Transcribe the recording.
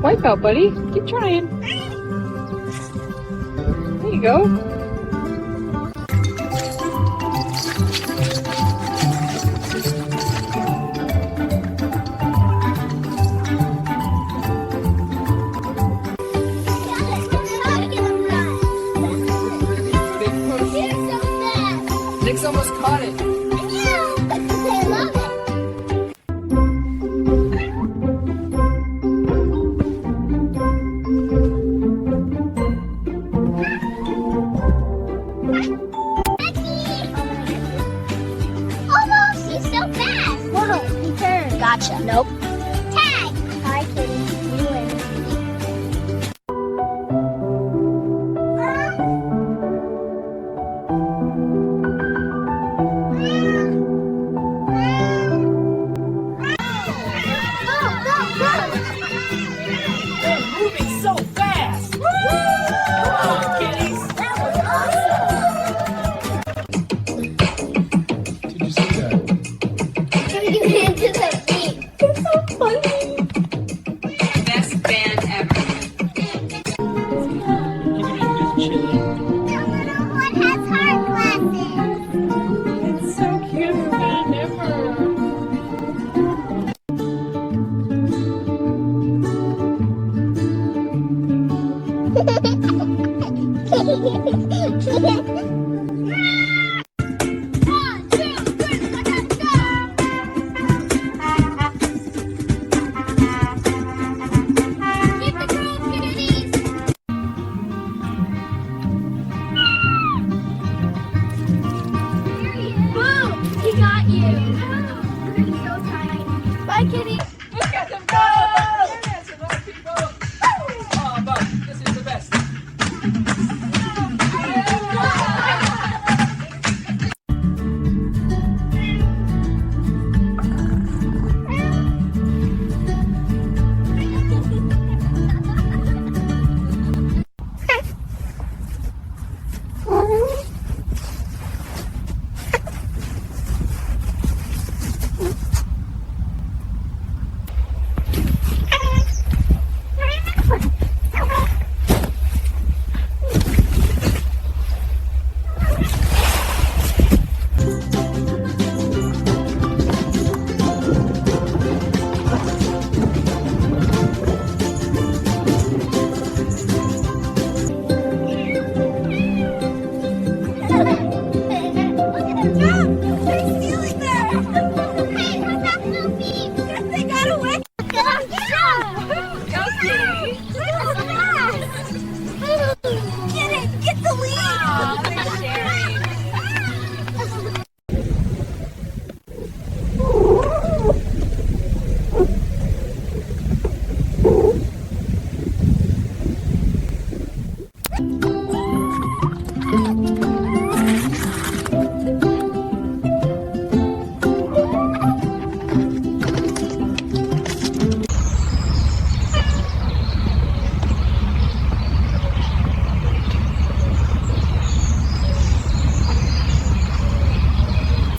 Wipe out, buddy. Keep trying. There you go. Nick's almost caught it. I love it. Almost! He's so fast! Hold on, he turned. Gotcha. Nope. Tag! Hi, kitty. You win. They're moving so fast. Come on, kitties. That was awesome! Did you see that? You into the beat. It's so funny. Best band ever. The little one has hard glasses. It's so cute, man. Ever. Boom! He got you.